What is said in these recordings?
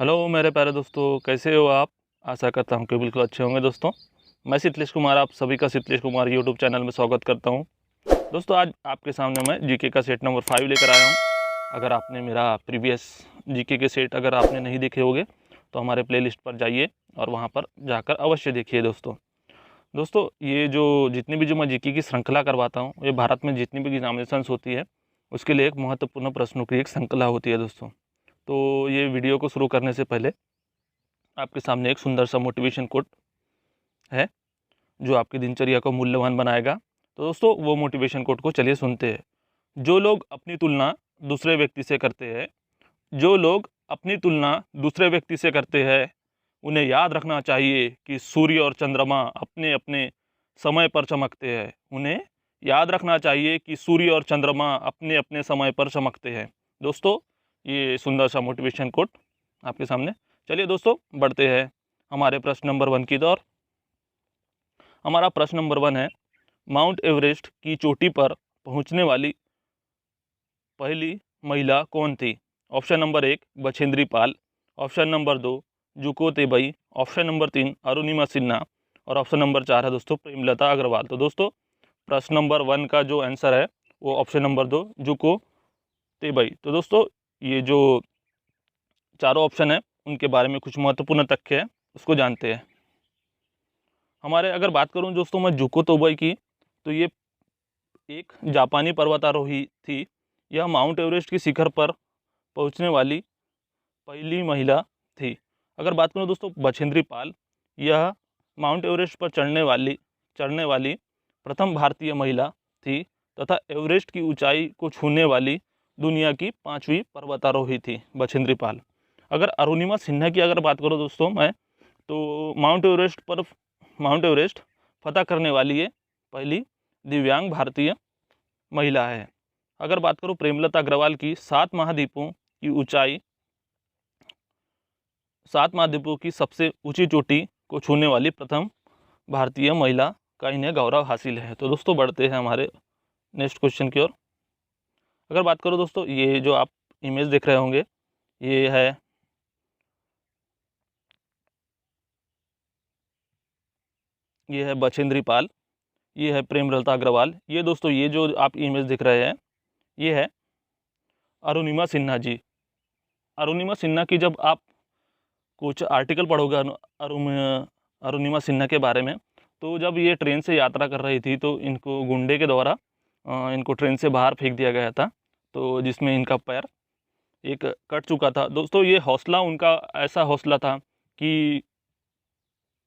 Hello मेरे प्यारे दोस्तों, कैसे हो आप। आशा करता हूँ कि बिल्कुल अच्छे होंगे दोस्तों। मैं शीतलेश कुमार, आप सभी का शीतलेश कुमार यूट्यूब चैनल में स्वागत करता हूँ। दोस्तों आज आपके सामने मैं जीके का सेट नंबर 5 लेकर आया हूँ। अगर आपने मेरा प्रीवियस जीके के सेट अगर आपने नहीं देखे होंगे तो हमारे प्लेलिस्ट पर जाइए और वहाँ पर जाकर अवश्य देखिए दोस्तों ये जो जितनी भी जो मैं जीके की श्रृंखला करवाता हूँ, ये भारत में जितनी भी एग्जामिनेशंस होती है उसके लिए एक महत्वपूर्ण प्रश्नों की एक श्रृंखला होती है दोस्तों। तो ये वीडियो को शुरू करने से पहले आपके सामने एक सुंदर सा मोटिवेशन कोट है जो आपकी दिनचर्या को मूल्यवान बनाएगा। तो दोस्तों वो मोटिवेशन कोट को चलिए सुनते हैं। जो लोग अपनी तुलना दूसरे व्यक्ति से करते हैं जो लोग अपनी तुलना दूसरे व्यक्ति से करते हैं उन्हें याद रखना चाहिए कि सूर्य और चंद्रमा अपने अपने समय पर चमकते हैं। उन्हें याद रखना चाहिए कि सूर्य और चंद्रमा अपने अपने समय पर चमकते हैं। दोस्तों ये सुंदर सा मोटिवेशन कोट आपके सामने। चलिए दोस्तों बढ़ते हैं हमारे प्रश्न नंबर 1 की ओर। हमारा प्रश्न नंबर 1 है, माउंट एवरेस्ट की चोटी पर पहुंचने वाली पहली महिला कौन थी। Option number 1 Bachendri Pal, option number 2 Junko Tabei, option number 3 Arunima Sinha और ऑप्शन नंबर 4 है दोस्तों प्रेमलता अग्रवाल। तो दोस्तों प्रश्न नंबर 1 का जो आंसर है वो ऑप्शन नंबर 2 जुको तेबई। तो दोस्तों ये जो चारों ऑप्शन है उनके बारे में कुछ महत्वपूर्ण तथ्य है उसको जानते हैं। हमारे अगर बात करूं दोस्तों मैं जुको तोबई की, तो ये एक जापानी पर्वतारोही थी। यह माउंट एवरेस्ट की शिखर पर पहुंचने वाली पहली महिला थी। अगर बात करूं दोस्तों बछेंद्री पाल, यह माउंट एवरेस्ट पर चढ़ने वाली प्रथम भारतीय महिला थी तथा एवरेस्ट की ऊंचाई को छूने वाली दुनिया की 5वीं पर्वतारोही थी बछेंद्री पाल। अगर अरुणिमा सिन्हा की अगर बात करूं दोस्तों मैं, तो माउंट एवरेस्ट फतह करने वाली ये पहली दिव्यांग भारतीय महिला है। अगर बात करूं प्रेमलता अग्रवाल की, 7 महाद्वीपों की सबसे ऊंची चोटी को छूने वाली प्रथम भारतीय महिला का इन्हें गौरव हासिल है। तो दोस्तों बढ़ते हैं हमारे नेक्स्ट क्वेश्चन की ओर। अगर बात करो दोस्तों ये जो आप इमेज देख रहे होंगे ये है बछेंद्री पाल, ये है प्रेमलता अग्रवाल। ये दोस्तों ये जो आप इमेज दिख रहे हैं ये है अरुणिमा सिन्हा जी। अरुणिमा सिन्हा की जब आप कुछ आर्टिकल पढ़ोगे अरुणिमा सिन्हा के बारे में, तो जब ये ट्रेन से यात्रा कर रही थी तो इनको गुंडे के द्वारा इनको ट्रेन से बाहर फेंक दिया गया था, तो जिसमें इनका पैर एक कट चुका था। दोस्तों ये हौसला उनका ऐसा हौसला था कि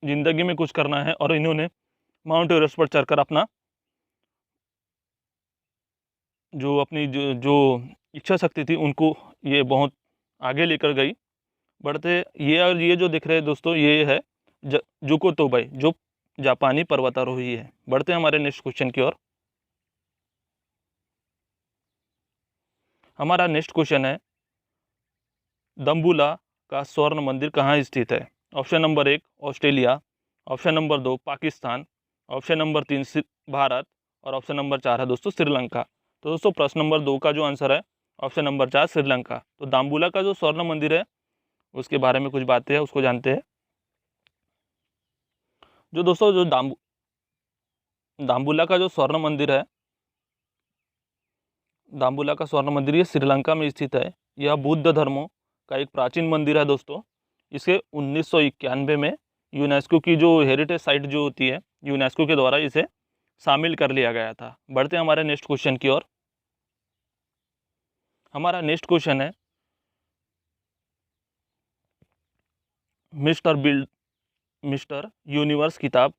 ज़िंदगी में कुछ करना है और इन्होंने माउंट एवरेस्ट पर चढ़कर अपना जो अपनी जो इच्छा शक्ति थी उनको ये बहुत आगे लेकर गई। बढ़ते ये और ये जो दिख रहे हैं दोस्तों ये है जुको तोबई जो जापानी पर्वतारोही है। बढ़ते हैं हमारे नेक्स्ट क्वेश्चन की ओर। हमारा नेक्स्ट क्वेश्चन है, दम्बुला का स्वर्ण मंदिर कहाँ स्थित है। Option number 1 Australia, option number 2 Pakistan, option number 3 Bharat और ऑप्शन नंबर 4 है दोस्तों श्रीलंका। तो दोस्तों प्रश्न नंबर 2 का जो आंसर है ऑप्शन नंबर 4 श्रीलंका। तो दाम्बुला का जो स्वर्ण मंदिर है उसके बारे में कुछ बातें हैं उसको जानते हैं। जो दोस्तों जो दाम्बुला का जो स्वर्ण मंदिर है, दाम्बुला का स्वर्ण मंदिर ये श्रीलंका में स्थित है। यह बुद्ध धर्मों का एक प्राचीन मंदिर है दोस्तों। इसे 1991 में यूनेस्को की जो हेरिटेज साइट जो होती है यूनेस्को के द्वारा इसे शामिल कर लिया गया था। बढ़ते हैं हमारे नेक्स्ट क्वेश्चन की ओर। हमारा नेक्स्ट क्वेश्चन है, मिस्टर यूनिवर्स खिताब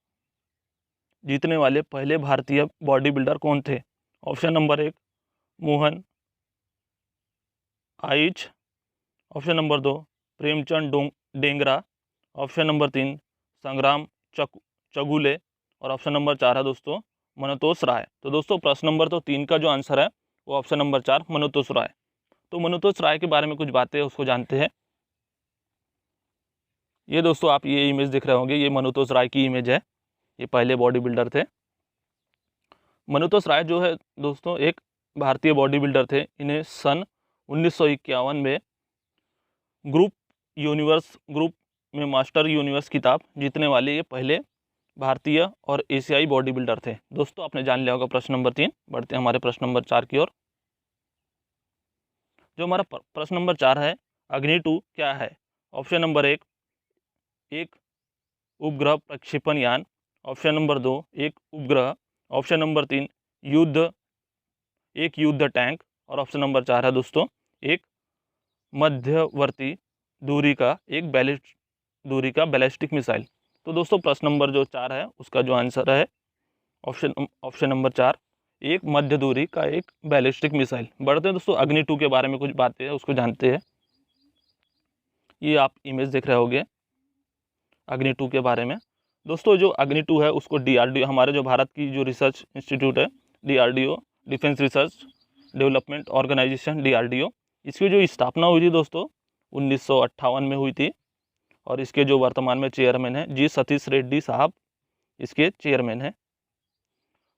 जीतने वाले पहले भारतीय बॉडी बिल्डर कौन थे। Option number 1 Mohan Aich, option number 2 Premchand Dengra, option number 3 Sangram चगुले और ऑप्शन नंबर 4 है दोस्तों मनोतोष राय। तो दोस्तों प्रश्न नंबर तो 3 का जो आंसर है वो ऑप्शन नंबर 4 मनोतोष राय। तो मनोतोष राय के बारे में कुछ बातें उसको जानते हैं। ये दोस्तों आप ये इमेज दिख रहे होंगे, ये मनोतोष राय की इमेज है। ये पहले बॉडी बिल्डर थे। मनोतोष राय जो है दोस्तों एक भारतीय बॉडी बिल्डर थे। इन्हें सन 1951 में ग्रुप यूनिवर्स ग्रुप में मास्टर यूनिवर्स खिताब जीतने वाले ये पहले भारतीय और एशियाई बॉडी बिल्डर थे। दोस्तों आपने जान लिया होगा प्रश्न नंबर 3। बढ़ते हैं हमारे प्रश्न नंबर 4 की ओर। जो हमारा प्रश्न नंबर 4 है, अग्नि 2 क्या है? ऑप्शन नंबर 1 एक उपग्रह प्रक्षेपण यान। ऑप्शन नंबर 2 एक उपग्रह। ऑप्शन नंबर 3 युद्ध टैंक। और ऑप्शन नंबर 4 है दोस्तों एक मध्यवर्ती दूरी का बैलिस्टिक मिसाइल। तो दोस्तों प्रश्न नंबर जो 4 है उसका जो आंसर है ऑप्शन नंबर 4 एक मध्य दूरी का एक बैलिस्टिक मिसाइल। बढ़ते हैं दोस्तों अग्नि 2 के बारे में कुछ बातें हैं उसको जानते हैं। ये आप इमेज देख रहे होंगे अग्नि 2 के बारे में। दोस्तों जो अग्नि 2 है उसको DRDO, हमारे जो भारत की जो रिसर्च इंस्टीट्यूट है DRDO, defence research development organisation DRDO, इसकी जो स्थापना हुई थी दोस्तों 1958 में हुई थी। और इसके जो वर्तमान में चेयरमैन है जी सतीश रेड्डी साहब, इसके चेयरमैन है।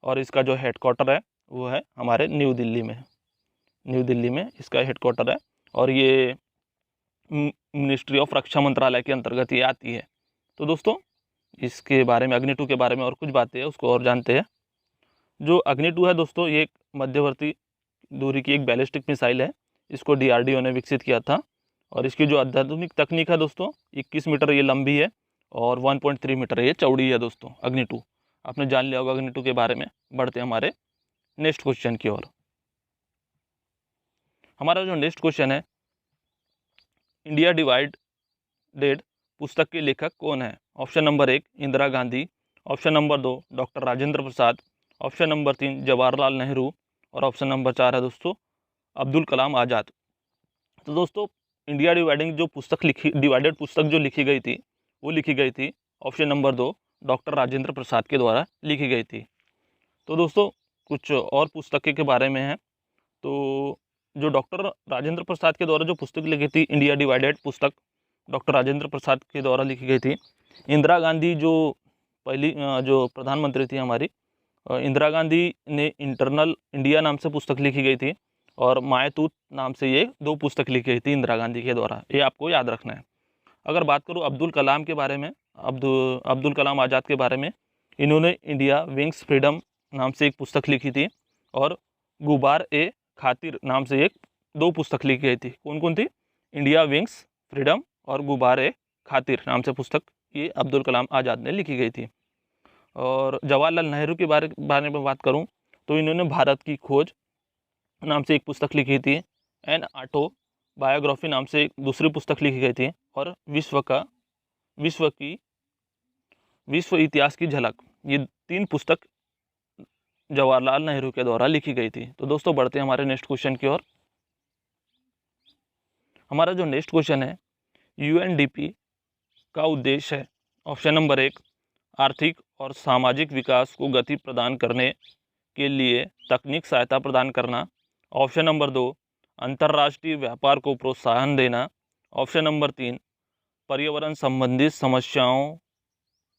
और इसका जो हेडक्वार्टर है वो है हमारे न्यू दिल्ली में इसका हेडक्वार्टर है। और ये मिनिस्ट्री ऑफ रक्षा मंत्रालय के अंतर्गत ये आती है। तो दोस्तों इसके बारे में अग्नि 2 के बारे में और कुछ बातें हैं उसको और जानते हैं। जो अग्नि 2 है दोस्तों ये एक मध्यवर्ती दूरी की एक बैलिस्टिक मिसाइल है। इसको DRDO ने विकसित किया था। और इसकी जो अत्याधुनिक तकनीक है दोस्तों 21 मीटर ये लंबी है और 1.3 मीटर ये चौड़ी है। दोस्तों अग्नि 2 आपने जान लिया होगा अग्नि 2 के बारे में। बढ़ते हैं हमारे नेक्स्ट क्वेश्चन की ओर। हमारा जो नेक्स्ट क्वेश्चन है, इंडिया डिवाइडेड पुस्तक के लेखक कौन है? Option number 1 Indira Gandhi. Option number 2 doctor Rajendra Prasad. Option number 3 Jawaharlal Nehru. और ऑप्शन नंबर 4 है दोस्तों अब्दुल कलाम आज़ाद। तो दोस्तों इंडिया डिवाइडेड पुस्तक जो लिखी गई थी वो लिखी गई थी ऑप्शन नंबर 2 डॉक्टर राजेंद्र प्रसाद के द्वारा लिखी गई थी। तो दोस्तों कुछ और पुस्तकें के बारे में है। तो जो डॉक्टर राजेंद्र प्रसाद के द्वारा जो पुस्तक लिखी थी इंडिया डिवाइडेड पुस्तक डॉक्टर राजेंद्र प्रसाद के द्वारा लिखी गई थी। इंदिरा गांधी जो पहली जो प्रधानमंत्री थी हमारी इंदिरा गांधी ने इंटरनल इंडिया नाम से पुस्तक लिखी गई थी। और मायतूत नाम से ये 2 पुस्तक लिखी गई थी इंदिरा गांधी के द्वारा, ये आपको याद रखना है। अगर बात करूँ अब्दुल कलाम के बारे में, अब्दुल कलाम आज़ाद के बारे में, इन्होंने इंडिया विंग्स फ्रीडम नाम से एक पुस्तक लिखी थी। और गुबार ए खातिर नाम से एक 2 पुस्तक लिखी गई थी। कौन कौन थी? इंडिया विंग्स फ्रीडम और गुबार ए खातिर नाम से पुस्तक ये अब्दुल कलाम आज़ाद ने लिखी गई थी। और जवाहरलाल नेहरू के बारे में बात करूं तो इन्होंने भारत की खोज नाम से एक पुस्तक लिखी थी। एन ऑटो बायोग्राफी नाम से एक दूसरी पुस्तक लिखी गई थी। और विश्व इतिहास की झलक, ये 3 पुस्तक जवाहरलाल नेहरू के द्वारा लिखी गई थी। तो दोस्तों बढ़ते हैं हमारे नेक्स्ट क्वेश्चन की ओर। हमारा जो नेक्स्ट क्वेश्चन है, UNDP का उद्देश्य है ऑप्शन नंबर 1 आर्थिक और सामाजिक विकास को गति प्रदान करने के लिए तकनीक सहायता प्रदान करना। ऑप्शन नंबर 2 अंतर्राष्ट्रीय व्यापार को प्रोत्साहन देना। ऑप्शन नंबर 3 पर्यावरण संबंधित समस्याओं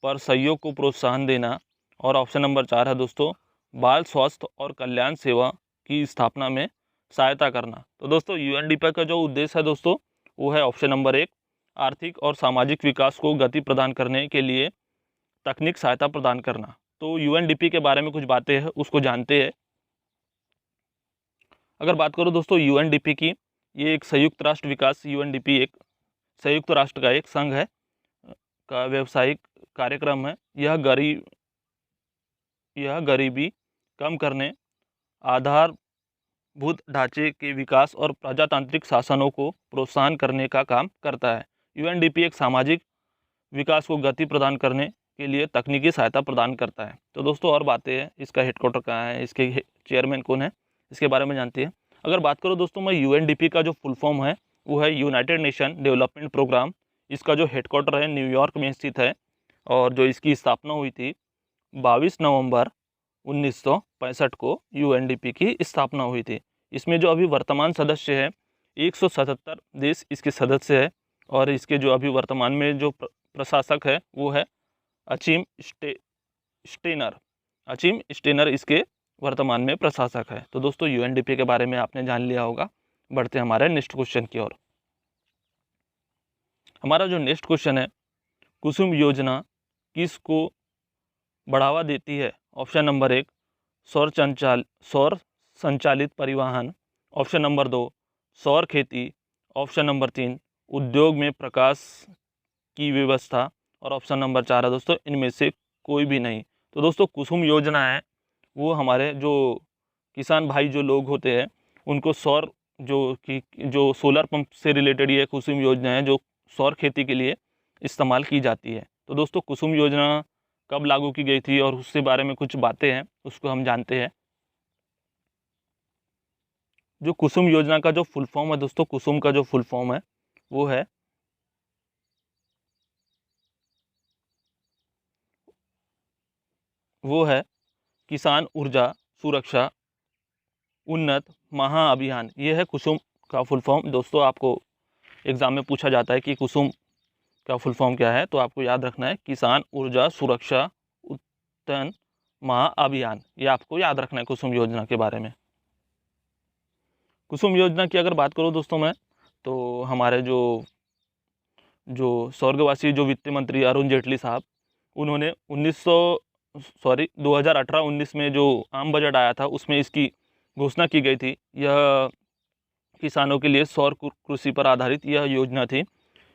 पर सहयोग को प्रोत्साहन देना। और ऑप्शन नंबर 4 है दोस्तों बाल स्वास्थ्य और कल्याण सेवा की स्थापना में सहायता करना। तो दोस्तों UNDP का जो उद्देश्य है दोस्तों वो है ऑप्शन नंबर 1 आर्थिक और सामाजिक विकास को गति प्रदान करने के लिए तकनीक सहायता प्रदान करना। तो UNDP के बारे में कुछ बातें हैं उसको जानते हैं। अगर बात करो दोस्तों UNDP की, ये एक संयुक्त राष्ट्र विकास UNDP एक संयुक्त राष्ट्र का एक संघ है का व्यवसायिक कार्यक्रम है। यह गरीबी कम करने, आधारभूत ढांचे के विकास और प्रजातांत्रिक शासनों को प्रोत्साहन करने का काम करता है। UNDP एक सामाजिक विकास को गति प्रदान करने के लिए तकनीकी सहायता प्रदान करता है। तो दोस्तों और बातें हैं, इसका हेडक्वार्टर कहाँ है, इसके चेयरमैन कौन है, इसके बारे में जानते हैं। अगर बात करो दोस्तों मैं UNDP का जो फुल फॉर्म है वो है यूनाइटेड नेशन डेवलपमेंट प्रोग्राम। इसका जो हेडक्वार्टर है न्यूयॉर्क में स्थित है। और जो इसकी स्थापना हुई थी 22 नवंबर 1965 को UNDP की स्थापना हुई थी। इसमें जो अभी वर्तमान सदस्य है 177 देश इसके सदस्य है। और इसके जो अभी वर्तमान में जो प्रशासक है वो है अचिम स्टेनर इसके वर्तमान में प्रशासक है। तो दोस्तों UNDP के बारे में आपने जान लिया होगा। बढ़ते हैं हमारे नेक्स्ट क्वेश्चन की ओर। हमारा जो नेक्स्ट क्वेश्चन है, कुसुम योजना किसको बढ़ावा देती है? ऑप्शन नंबर 1 सौर संचालित परिवहन, ऑप्शन नंबर 2 सौर खेती, ऑप्शन नंबर 3 उद्योग में प्रकाश की व्यवस्था, और ऑप्शन नंबर 4 है दोस्तों इनमें से कोई भी नहीं। तो दोस्तों कुसुम योजना है वो हमारे जो किसान भाई जो लोग होते हैं उनको सौर जो सोलर पंप से रिलेटेड ये कुसुम योजना है जो सौर खेती के लिए इस्तेमाल की जाती है। तो दोस्तों कुसुम योजना कब लागू की गई थी और उसके बारे में कुछ बातें हैं उसको हम जानते हैं। जो कुसुम योजना का जो फुल फॉर्म है दोस्तों, कुसुम का जो फुल फॉर्म है वो है किसान ऊर्जा सुरक्षा उन्नत महाअभियान। ये है कुसुम का फुल फॉर्म। दोस्तों आपको एग्जाम में पूछा जाता है कि कुसुम का फुल फॉर्म क्या है, तो आपको याद रखना है किसान ऊर्जा सुरक्षा उत्तन महाअभियान। ये आपको याद रखना है कुसुम योजना के बारे में। कुसुम योजना की अगर बात करूँ दोस्तों मैं, तो हमारे जो स्वर्गवासी जो वित्त मंत्री अरुण जेटली साहब, उन्होंने 2018-19 में जो आम बजट आया था उसमें इसकी घोषणा की गई थी। यह किसानों के लिए सौर कृषि पर आधारित यह योजना थी।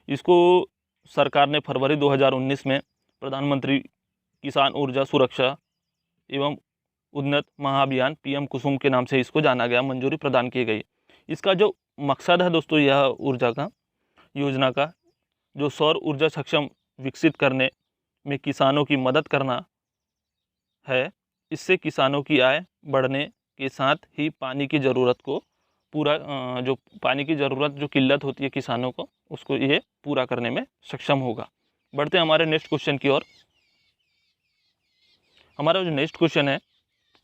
इसको सरकार ने फरवरी 2019 में प्रधानमंत्री किसान ऊर्जा सुरक्षा एवं उन्नत महाअभियान पीएम कुसुम के नाम से इसको जाना गया, मंजूरी प्रदान की गई। इसका जो मकसद है दोस्तों यह योजना का जो सौर ऊर्जा सक्षम विकसित करने में किसानों की मदद करना है। इससे किसानों की आय बढ़ने के साथ ही पानी की ज़रूरत को जो पानी की ज़रूरत जो किल्लत होती है किसानों को, उसको ये पूरा करने में सक्षम होगा। बढ़ते हैं हमारे नेक्स्ट क्वेश्चन की ओर। हमारा जो नेक्स्ट क्वेश्चन है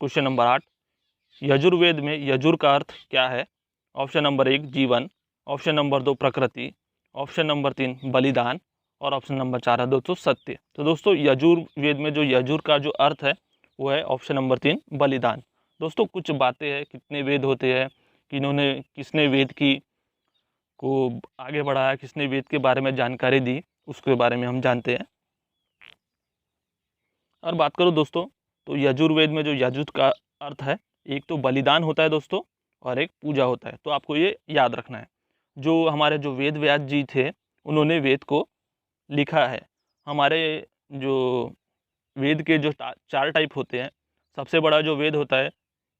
क्वेश्चन नंबर 8, यजुर्वेद में यजुर का अर्थ क्या है? ऑप्शन नंबर 1 जीवन, ऑप्शन नंबर 2 प्रकृति, ऑप्शन नंबर 3 बलिदान, और ऑप्शन नंबर 4 है दोस्तों सत्य। तो दोस्तों यजुर्वेद में जो यजुर का जो अर्थ है वो है ऑप्शन नंबर 3 बलिदान। दोस्तों कुछ बातें हैं, कितने वेद होते हैं, किसने वेद को आगे बढ़ाया, किसने वेद के बारे में जानकारी दी, उसके बारे में हम जानते हैं। और बात करूँ दोस्तों तो यजुर्वेद में जो यजुर का अर्थ है, एक तो बलिदान होता है दोस्तों और एक पूजा होता है। तो आपको ये याद रखना है। जो हमारे जो वेद व्यास जी थे उन्होंने वेद को लिखा है। हमारे जो वेद के जो 4 टाइप होते हैं, सबसे बड़ा जो वेद होता है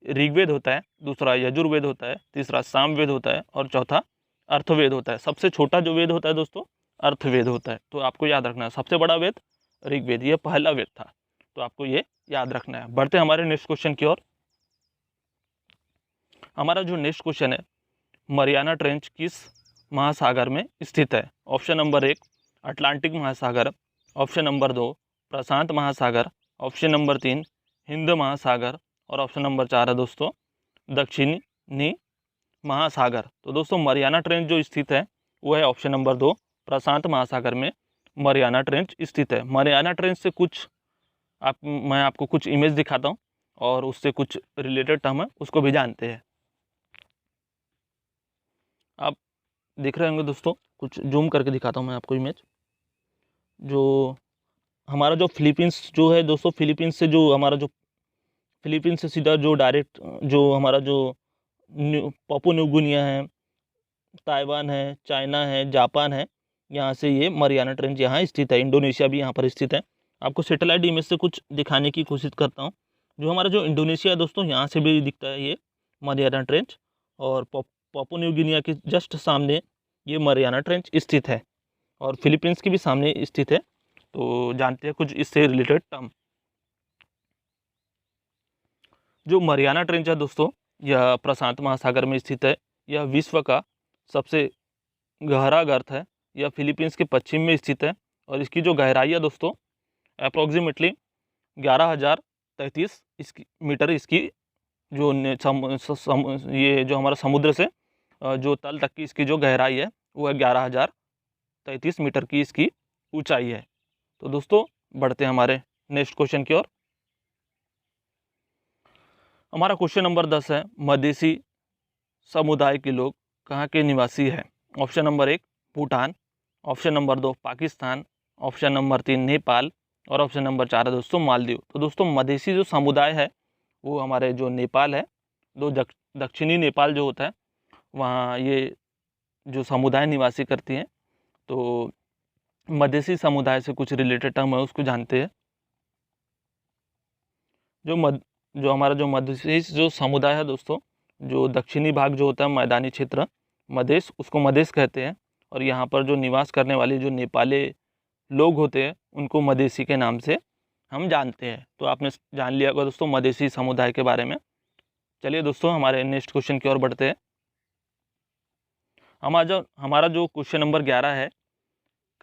ऋग्वेद होता है, दूसरा यजुर्वेद होता है, तीसरा सामवेद होता है और चौथा अर्थवेद होता है। सबसे छोटा जो वेद होता है दोस्तों अर्थवेद होता है। तो आपको याद रखना है सबसे बड़ा वेद ऋग्वेद, ये पहला वेद था। तो आपको ये याद रखना है। बढ़ते हैं हमारे नेक्स्ट क्वेश्चन की ओर। हमारा जो नेक्स्ट क्वेश्चन है, मरियाना ट्रेंच किस महासागर में स्थित है? ऑप्शन नंबर 1 अटलांटिक महासागर, ऑप्शन नंबर 2 प्रशांत महासागर, ऑप्शन नंबर 3 हिंद महासागर, और ऑप्शन नंबर 4 है दोस्तों दक्षिणी महासागर। तो दोस्तों मरियाना ट्रेंच जो स्थित है वो है ऑप्शन नंबर 2 प्रशांत महासागर में मरियाना ट्रेंच स्थित है। मरियाना ट्रेंच से मैं आपको कुछ इमेज दिखाता हूँ और उससे कुछ रिलेटेड टर्म है उसको भी जानते हैं। आप देख रहे होंगे दोस्तों, कुछ जूम करके दिखाता हूँ मैं आपको इमेज। जो हमारा जो फिलीपींस जो है दोस्तों, फिलीपींस से सीधा जो डायरेक्ट जो हमारा जो पापुआ न्यू गिनिया है, ताइवान है, चाइना है, जापान है, यहाँ से ये मरियाना ट्रेंच यहाँ स्थित है। इंडोनेशिया भी यहाँ पर स्थित है। आपको सैटेलाइट इमेज से कुछ दिखाने की कोशिश करता हूँ। जो हमारा जो इंडोनेशिया है दोस्तों, यहाँ से भी दिखता है ये मरियाना ट्रेंच, और पापुआ न्यू गिनिया के जस्ट सामने ये मरियाना ट्रेंच स्थित है, और फिलीपींस के भी सामने स्थित है। तो जानते हैं कुछ इससे रिलेटेड टर्म। जो मरियाना ट्रेंच है दोस्तों, यह प्रशांत महासागर में स्थित है। यह विश्व का सबसे गहरा गर्त है। यह फिलीपींस के पश्चिम में स्थित है, और इसकी जो गहराई है दोस्तों अप्रॉक्सीमेटली 11,033 मीटर इसकी जो ये जो हमारा समुद्र से जो तल तक की इसकी जो गहराई है वो है 11,033 मीटर की इसकी ऊंचाई है। तो दोस्तों बढ़ते हैं हमारे नेक्स्ट क्वेश्चन की ओर। हमारा क्वेश्चन नंबर 10 है, मधेसी समुदाय के लोग कहाँ के निवासी है? Option number 1 Bhutan, option number 2 Pakistan, option number 3 Nepal और ऑप्शन नंबर 4 है दोस्तों मालदीव। तो दोस्तों मधेसी जो समुदाय है वो हमारे जो नेपाल है, दक्षिणी नेपाल जो होता है वहाँ ये जो समुदाय निवासी करती हैं। तो मधेसी समुदाय से कुछ रिलेटेड टर्म है उसको जानते हैं। जो हमारा जो मधेसी जो समुदाय है दोस्तों, जो दक्षिणी भाग जो होता है मैदानी क्षेत्र मधेश, उसको मधेश कहते हैं। और यहाँ पर जो निवास करने वाले जो नेपाली लोग होते हैं उनको मधेसी के नाम से हम जानते हैं। तो आपने जान लिया होगा दोस्तों मधेसी समुदाय के बारे में। चलिए दोस्तों हमारे नेक्स्ट क्वेश्चन की ओर बढ़ते हैं। हमारा जो क्वेश्चन नंबर 11 है,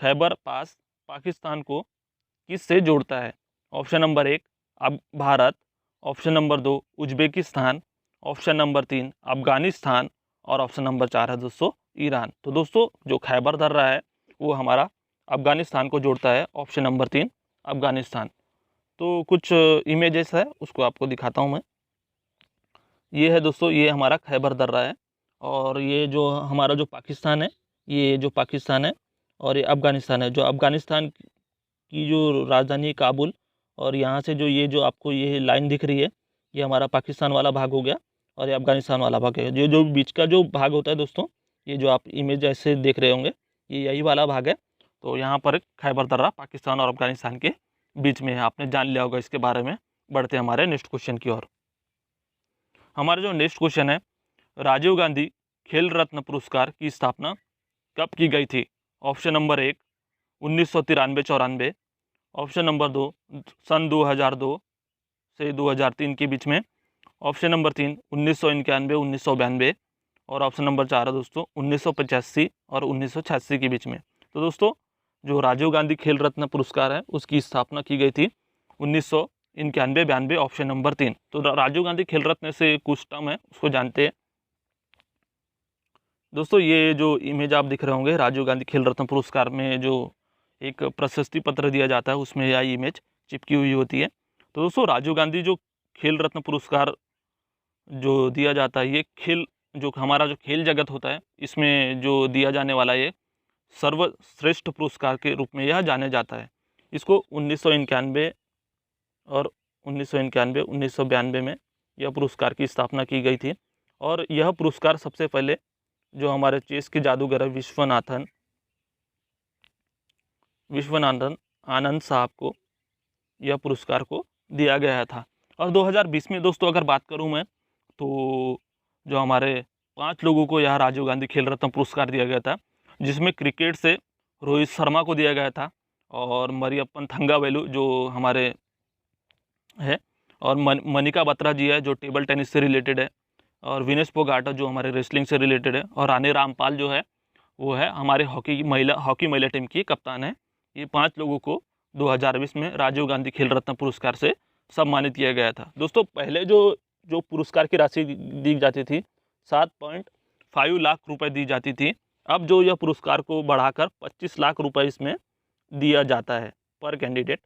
खैबर पास पाकिस्तान को किससे जोड़ता है? ऑप्शन नंबर 1 अब Bharat, option number 2 Uzbekistan, option number 3 Afghanistan और ऑप्शन नंबर 4 है दोस्तों ईरान। तो दोस्तों जो खैबर दर्रा है वो हमारा अफगानिस्तान को जोड़ता है, ऑप्शन नंबर 3 अफगानिस्तान। तो कुछ इमेजेस है उसको आपको दिखाता हूँ मैं। ये है दोस्तों, ये हमारा खैबर दर्रा है और ये जो हमारा जो पाकिस्तान है, ये जो पाकिस्तान है और ये अफगानिस्तान है। जो अफगानिस्तान की जो राजधानी काबुल और यहाँ से जो ये जो आपको ये लाइन दिख रही है ये हमारा पाकिस्तान वाला भाग हो गया और ये अफगानिस्तान वाला भाग है। ये जो बीच का जो भाग होता है दोस्तों, ये जो आप इमेज ऐसे देख रहे होंगे ये यही वाला भाग है। तो यहाँ पर खैबर दर्रा पाकिस्तान और अफगानिस्तान के बीच में है। आपने जान लिया होगा इसके बारे में। बढ़ते हमारे नेक्स्ट क्वेश्चन की ओर। हमारा जो नेक्स्ट क्वेश्चन है, राजीव गांधी खेल रत्न पुरस्कार की स्थापना कब की गई थी? ऑप्शन नंबर 1 1993-94, ऑप्शन नंबर 2 सन 2002 से 2003 के बीच में, ऑप्शन नंबर 3 1991-1992 और ऑप्शन नंबर 4 है दोस्तों 1985 और 1986 के बीच में। तो दोस्तों जो राजीव गांधी खेल रत्न पुरस्कार है उसकी स्थापना की गई थी 1991-92, ऑप्शन नंबर 3। तो राजीव गांधी खेल रत्न से कुछ टर्म है उसको जानते हैं दोस्तों। ये जो इमेज आप दिख रहे होंगे राजीव गांधी खेल रत्न पुरस्कार में जो एक प्रशस्ति पत्र दिया जाता है उसमें यह इमेज चिपकी हुई होती है। तो दोस्तों राजीव गांधी जो खेल रत्न पुरस्कार जो दिया जाता है, ये खेल जो हमारा जो खेल जगत होता है इसमें जो दिया जाने वाला ये सर्वश्रेष्ठ पुरस्कार के रूप में यह जाने जाता है। इसको 1991 और 1992 में यह पुरस्कार की स्थापना की गई थी। और यह पुरस्कार सबसे पहले जो हमारे चेस के जादूगर है विश्वनाथन आनंद साहब को यह पुरस्कार को दिया गया था। और 2020 में दोस्तों अगर बात करूं मैं, तो जो हमारे 5 लोगों को यह राजीव गांधी खेल रत्न पुरस्कार दिया गया था, जिसमें क्रिकेट से रोहित शर्मा को दिया गया था और मरियप्पन थंगावेलु जो हमारे है, और मनिका बत्रा जी है जो टेबल टेनिस से रिलेटेड है, और विनेश फोगाट जो हमारे रेसलिंग से रिलेटेड है, और रानी रामपाल जो है वो है हमारे हॉकी महिला टीम की कप्तान है। ये 5 लोगों को 2020 में राजीव गांधी खेल रत्न पुरस्कार से सम्मानित किया गया था। दोस्तों पहले जो पुरस्कार की राशि दी जाती थी 7.5 लाख रुपए दी जाती थी। अब जो यह पुरस्कार को बढ़ाकर 25 लाख रुपए इसमें दिया जाता है, पर कैंडिडेट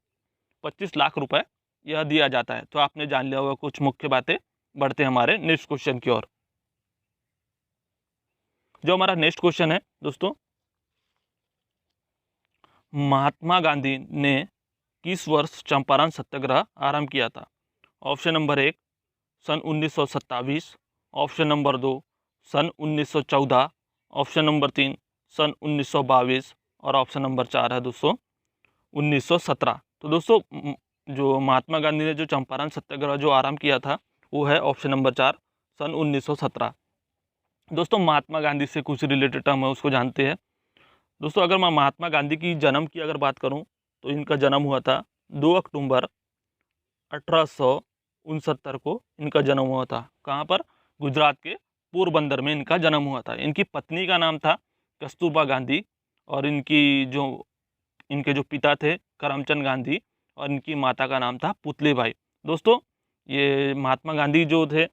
25 लाख रुपए यह दिया जाता है। तो आपने जान लिया होगा कुछ मुख्य बातें। बढ़ते हमारे नेक्स्ट क्वेश्चन की ओर। जो हमारा नेक्स्ट क्वेश्चन है दोस्तों, महात्मा गांधी ने किस वर्ष चंपारण सत्याग्रह आरंभ किया था? ऑप्शन नंबर 1 सन 1927, ऑप्शन नंबर 2 सन 1914, ऑप्शन नंबर 3 सन 1922 और ऑप्शन नंबर 4 है दोस्तों 1917। तो दोस्तों जो महात्मा गांधी ने जो चंपारण सत्याग्रह जो आरंभ किया था वो है ऑप्शन नंबर 4 सन 1917। दोस्तों महात्मा गांधी से कुछ रिलेटेड टर्म है उसको जानते हैं दोस्तों। अगर मैं महात्मा गांधी की जन्म की अगर बात करूं तो इनका जन्म हुआ था 2 अक्टूबर 1869 को इनका जन्म हुआ था। कहाँ पर? गुजरात के पोरबंदर में इनका जन्म हुआ था। इनकी पत्नी का नाम था कस्तूरबा गांधी और इनके जो पिता थे करमचंद गांधी और इनकी माता का नाम था पुतलीबाई। दोस्तों ये महात्मा गांधी जो थे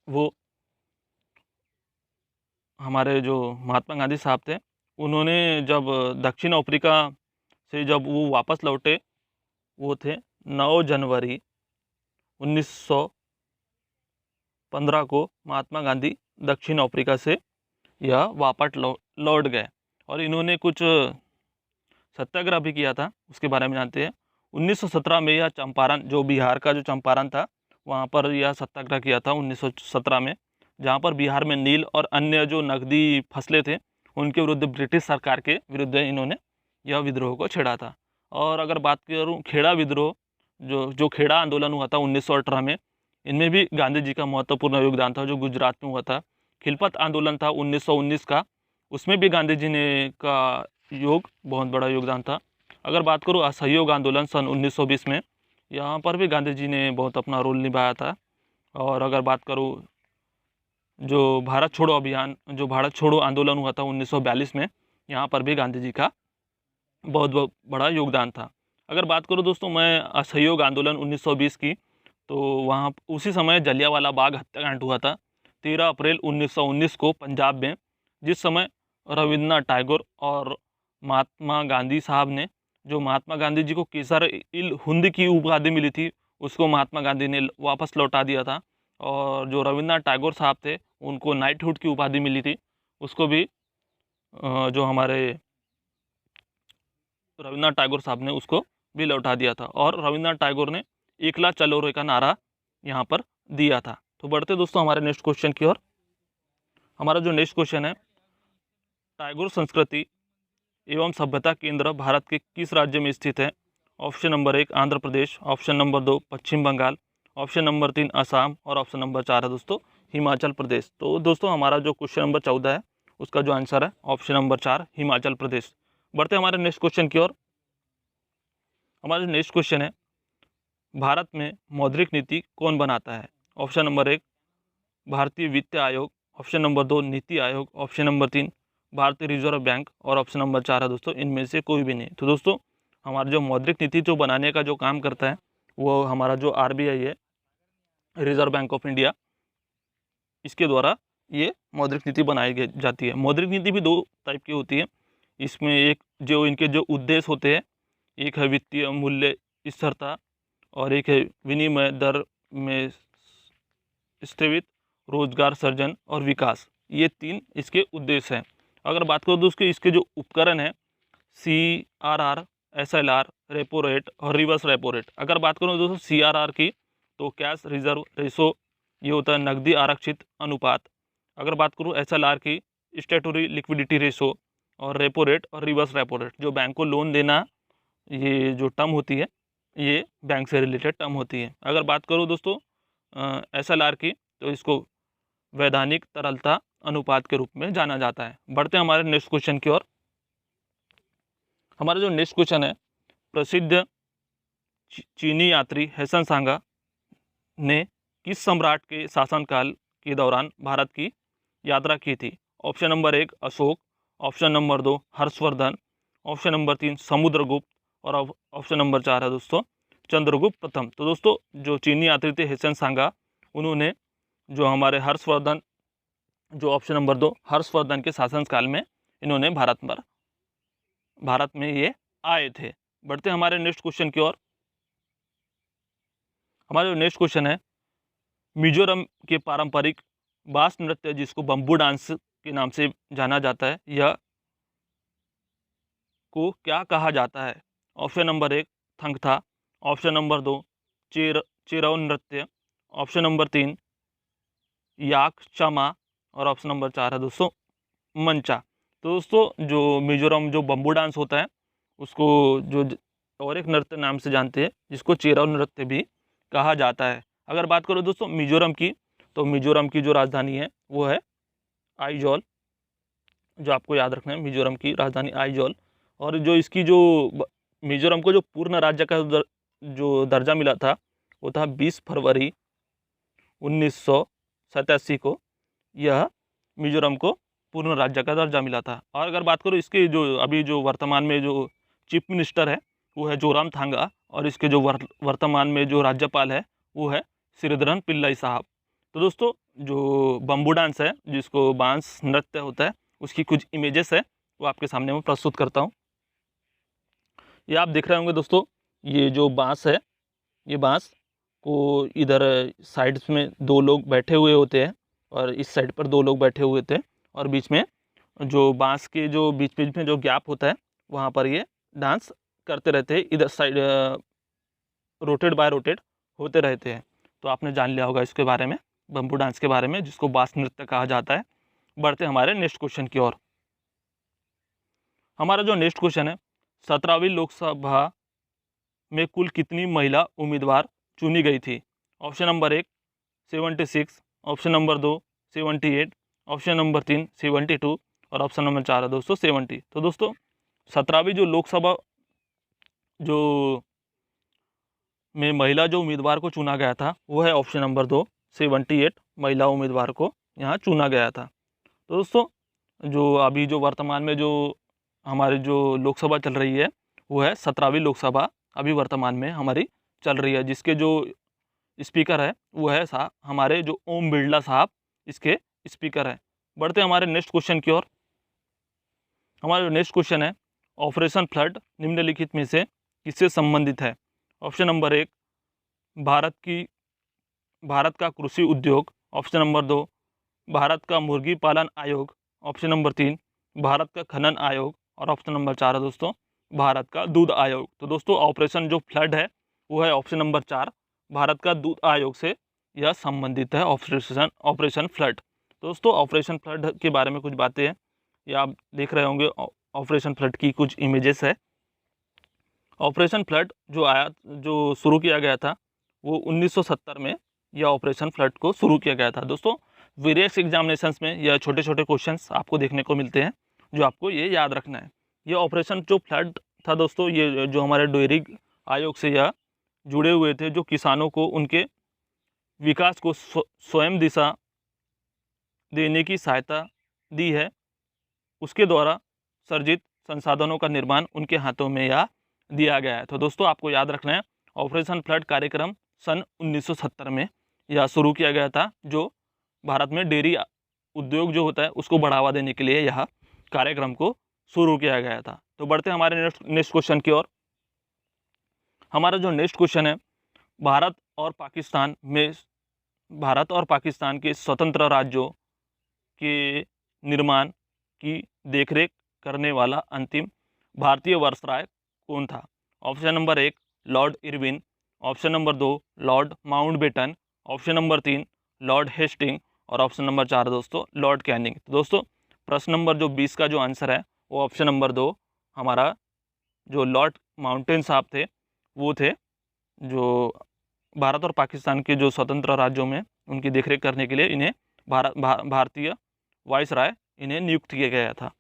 वो हमारे जो महात्मा गांधी साहब थे उन्होंने जब दक्षिण अफ्रीका से जब वो वापस लौटे, वो थे 9 जनवरी 1915 को महात्मा गांधी दक्षिण अफ्रीका से यह वापस लौट गए। और इन्होंने कुछ सत्याग्रह भी किया था, उसके बारे में जानते हैं। 1917 में यह चंपारण, जो बिहार का जो चंपारण था, वहाँ पर यह सत्याग्रह किया था 1917 में, जहाँ पर बिहार में नील और अन्य जो नकदी फसलें थे उनके विरुद्ध, ब्रिटिश सरकार के विरुद्ध इन्होंने यह विद्रोह को छेड़ा था। और अगर बात करूँ खेड़ा विद्रोह, जो खेड़ा आंदोलन हुआ था 1918 में, इनमें भी गांधी जी का महत्वपूर्ण योगदान था, जो गुजरात में हुआ था। खिलपत आंदोलन था 1919 का, उसमें भी गांधी जी ने का बहुत बड़ा योगदान था। अगर बात करूँ असहयोग आंदोलन सन 1920 में, यहाँ पर भी गांधी जी ने बहुत अपना रोल निभाया था। और अगर बात करूँ जो भारत छोड़ो अभियान, जो भारत छोड़ो आंदोलन हुआ था 1942 में, यहाँ पर भी गांधी जी का बहुत बड़ा योगदान था। अगर बात करूँ दोस्तों मैं असहयोग आंदोलन 1920 की, तो वहाँ उसी समय जलियांवाला बाग हत्याकांड हुआ था 13 अप्रैल 1919 को पंजाब में, जिस समय रविन्द्रनाथ टैगोर और महात्मा गांधी साहब ने, जो महात्मा गांधी जी को केसर इल हिंद की उपाधि मिली थी, उसको महात्मा गांधी ने वापस लौटा दिया था। और जो रविन्द्रनाथ टैगोर साहब थे, उनको नाइटहुड की उपाधि मिली थी, उसको भी जो हमारे रविन्द्रनाथ टैगोर साहब ने उसको भी लौटा दिया था। और रविन्द्रनाथ टैगोर ने एकला चलो रे का नारा यहाँ पर दिया था। तो बढ़ते दोस्तों हमारे नेक्स्ट क्वेश्चन की ओर। हमारा जो नेक्स्ट क्वेश्चन है, टैगोर संस्कृति एवं सभ्यता केंद्र भारत के किस राज्य में स्थित है? Option number 1 Andhra Pradesh, option number 2 पश्चिम बंगाल, ऑप्शन नंबर 3 असम, और ऑप्शन नंबर 4 है दोस्तों हिमाचल प्रदेश। तो दोस्तों हमारा जो क्वेश्चन नंबर 14 है, उसका जो आंसर है ऑप्शन नंबर 4 हिमाचल प्रदेश। बढ़ते हमारे नेक्स्ट क्वेश्चन की ओर। हमारा जो नेक्स्ट क्वेश्चन है, भारत में मौद्रिक नीति कौन बनाता है? ऑप्शन नंबर 1 भारतीय वित्त आयोग, option number 2 NITI Aayog, option number 3 भारतीय रिजर्व बैंक, और ऑप्शन नंबर 4 है दोस्तों इनमें से कोई भी नहीं। तो दोस्तों हमारा जो मौद्रिक नीति जो बनाने का जो काम करता है, वो हमारा जो RBI है, रिजर्व बैंक ऑफ इंडिया, इसके द्वारा ये मौद्रिक नीति बनाई जाती है। मौद्रिक नीति भी 2 टाइप की होती है। इसमें एक जो इनके जो उद्देश्य होते हैं, एक है वित्तीय मूल्य स्थिरता, और एक है विनिमय दर में स्थगित, रोजगार सृजन और विकास। ये 3 इसके उद्देश्य हैं। अगर बात करो दोस्तों इसके जो उपकरण हैं, CRR, SLR, रेपो रेट और रिवर्स रेपो रेट। अगर बात करो दोस्तों CRR की, तो कैश रिजर्व रेशो, ये होता है नकदी आरक्षित अनुपात। अगर बात करूँ SLR की, स्टैट्यूटरी लिक्विडिटी रेशो, और रेपो रेट और रिवर्स रेपो रेट, जो बैंक को लोन देना, ये जो टर्म होती है, ये बैंक से रिलेटेड टर्म होती है। अगर बात करूँ दोस्तों SLR की, तो इसको वैधानिक तरलता अनुपात के रूप में जाना जाता है। बढ़ते हैं हमारे नेक्स्ट क्वेश्चन की ओर। हमारा जो नेक्स्ट क्वेश्चन है, प्रसिद्ध चीनी यात्री हेसन सांगा ने किस सम्राट के शासनकाल के दौरान भारत की यात्रा की थी? Option number 1 Ashok, option number 2 Harshvardhan, option number 3 Samudragupta, और ऑप्शन नंबर 4 है दोस्तों चंद्रगुप्त प्रथम। तो दोस्तों जो चीनी यात्री थे हेसन सांगा, उन्होंने जो हमारे हर्षवर्धन, जो ऑप्शन नंबर 2 हर्षवर्धन के शासनकाल में इन्होंने भारत में ये आए थे। बढ़ते हमारे नेक्स्ट क्वेश्चन की ओर। हमारा जो नेक्स्ट क्वेश्चन है, मिजोरम के पारंपरिक बांस नृत्य, जिसको बम्बू डांस के नाम से जाना जाता है, यह को क्या कहा जाता है? ऑप्शन नंबर 1 थंगथा, ऑप्शन नंबर 2 चेरौ नृत्य, ऑप्शन नंबर 3 याक चमा, और ऑप्शन नंबर 4 है दोस्तों मंचा। तो दोस्तों जो मिजोरम जो बम्बू डांस होता है, उसको जो और एक नृत्य नाम से जानते हैं, जिसको चेरौ नृत्य भी कहा जाता है। अगर बात करो दोस्तों मिजोरम की, तो मिजोरम की जो राजधानी है वो है आइजॉल, जो आपको याद रखना है, मिजोरम की राजधानी आइजॉल। और जो इसकी जो मिजोरम को जो पूर्ण राज्य का जो दर्जा मिला था, वो था 20 फरवरी 1987 को, यह मिजोरम को पूर्ण राज्य का दर्जा मिला था। और अगर बात करो इसके जो अभी जो वर्तमान में जो चीफ मिनिस्टर है, वो है जोरामथांगा, और इसके जो वर्तमान में जो राज्यपाल है, वो है श्रीधरन पिल्लाई साहब। तो दोस्तों जो बम्बू डांस है, जिसको बांस नृत्य होता है, उसकी कुछ इमेजेस है, वो आपके सामने मैं प्रस्तुत करता हूँ। ये आप देख रहे होंगे दोस्तों, ये जो बांस है, ये बांस को इधर साइड्स में 2 लोग बैठे हुए होते हैं, और इस साइड पर 2 लोग बैठे हुए थे, और बीच में जो बांस के जो बीच बीच में जो गैप होता है वहाँ पर ये डांस करते रहते हैं, इधर साइड रोटेट बाय रोटेट होते रहते हैं। तो आपने जान लिया होगा इसके बारे में, बम्बू डांस के बारे में, जिसको बांस नृत्य कहा जाता है। बढ़ते हमारे नेक्स्ट क्वेश्चन की ओर। हमारा जो नेक्स्ट क्वेश्चन है, 17वीं लोकसभा में कुल कितनी महिला उम्मीदवार चुनी गई थी? Option number 1 76, option number 2 78, option number 3 72 और ऑप्शन नंबर 4 है दोस्तों 70। तो दोस्तों 17वीं जो लोकसभा जो में महिला जो उम्मीदवार को चुना गया था वो है ऑप्शन नंबर 2 78 महिला उम्मीदवार को यहाँ चुना गया था। तो दोस्तों जो अभी जो वर्तमान में जो हमारी जो लोकसभा चल रही है वो है 17वीं लोकसभा अभी वर्तमान में हमारी चल रही है, जिसके जो स्पीकर है वो है हमारे जो ओम बिरला साहब इसके स्पीकर है। बढ़ते हमारे नेक्स्ट क्वेश्चन की ओर। हमारा जो नेक्स्ट क्वेश्चन है, ऑपरेशन फ्लड निम्नलिखित में से किससे संबंधित है? ऑप्शन नंबर 1 भारत का कृषि उद्योग, ऑप्शन नंबर 2 भारत का मुर्गी पालन आयोग, ऑप्शन नंबर 3 भारत का खनन आयोग और ऑप्शन नंबर 4 है दोस्तों भारत का दूध आयोग। तो दोस्तों ऑपरेशन जो फ्लड है वो है ऑप्शन नंबर 4 भारत का दूध आयोग से यह संबंधित है, ऑपरेशन फ्लड। तो दोस्तों ऑपरेशन फ्लड के बारे में कुछ बातें हैं, या आप देख रहे होंगे ऑपरेशन फ्लड की कुछ इमेजेस है। ऑपरेशन फ्लड जो शुरू किया गया था वो 1970 में यह ऑपरेशन फ्लड को शुरू किया गया था। दोस्तों वेरियस एग्जामिनेशंस में यह छोटे छोटे क्वेश्चंस आपको देखने को मिलते हैं जो आपको ये याद रखना है। ये ऑपरेशन जो फ्लड था दोस्तों, ये जो हमारे डेयरी आयोग से यह जुड़े हुए थे, जो किसानों को उनके विकास को स्वयं दिशा देने की सहायता दी है, उसके द्वारा सर्जित संसाधनों का निर्माण उनके हाथों में यह दिया गया है। तो दोस्तों आपको याद रखना है ऑपरेशन फ्लड कार्यक्रम सन 1970 में यह शुरू किया गया था, जो भारत में डेयरी उद्योग जो होता है उसको बढ़ावा देने के लिए यह कार्यक्रम को शुरू किया गया था। तो बढ़ते हमारे नेक्स्ट क्वेश्चन की ओर। हमारा जो नेक्स्ट क्वेश्चन है, भारत और पाकिस्तान के स्वतंत्र राज्यों के निर्माण की देखरेख करने वाला अंतिम भारतीय वायसराय कौन था? Option number 1 lord Irwin, option number 2 lord Mountbatten, option number 3 lord Hasting और ऑप्शन नंबर 4 दोस्तों लॉर्ड कैनिंग। तो दोस्तों प्रश्न नंबर जो 20 का जो आंसर है वो ऑप्शन नंबर 2 हमारा जो लॉर्ड माउंटेन साहब थे वो थे, जो भारत और पाकिस्तान के जो स्वतंत्र राज्यों में उनकी देखरेख करने के लिए इन्हें भारतीय वायसराय इन्हें नियुक्त किया गया था।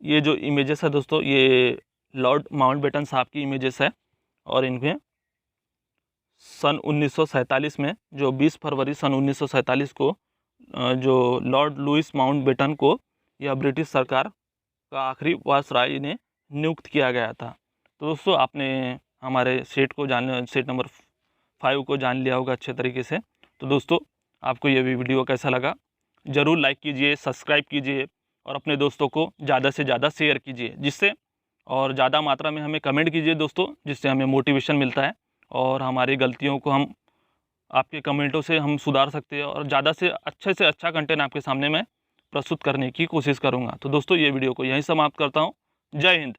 ये जो इमेजेस है दोस्तों ये लॉर्ड माउंटबेटन साहब की इमेजेस है, और इनमें सन 1947 में जो 20 फरवरी सन 1947 को जो लॉर्ड लुइस माउंटबेटन को यह ब्रिटिश सरकार का आखिरी वायसराय इन्हें नियुक्त किया गया था। तो दोस्तों आपने हमारे सेट नंबर 5 को जान लिया होगा अच्छे तरीके से। तो दोस्तों आपको यह वीडियो कैसा लगा ज़रूर लाइक कीजिए, सब्सक्राइब कीजिए और अपने दोस्तों को ज़्यादा से ज़्यादा शेयर कीजिए, जिससे और ज़्यादा मात्रा में हमें कमेंट कीजिए दोस्तों, जिससे हमें मोटिवेशन मिलता है और हमारी गलतियों को हम आपके कमेंटों से हम सुधार सकते हैं और ज़्यादा से अच्छा कंटेंट आपके सामने मैं प्रस्तुत करने की कोशिश करूँगा। तो दोस्तों ये वीडियो को यहीं समाप्त करता हूँ। जय हिंद।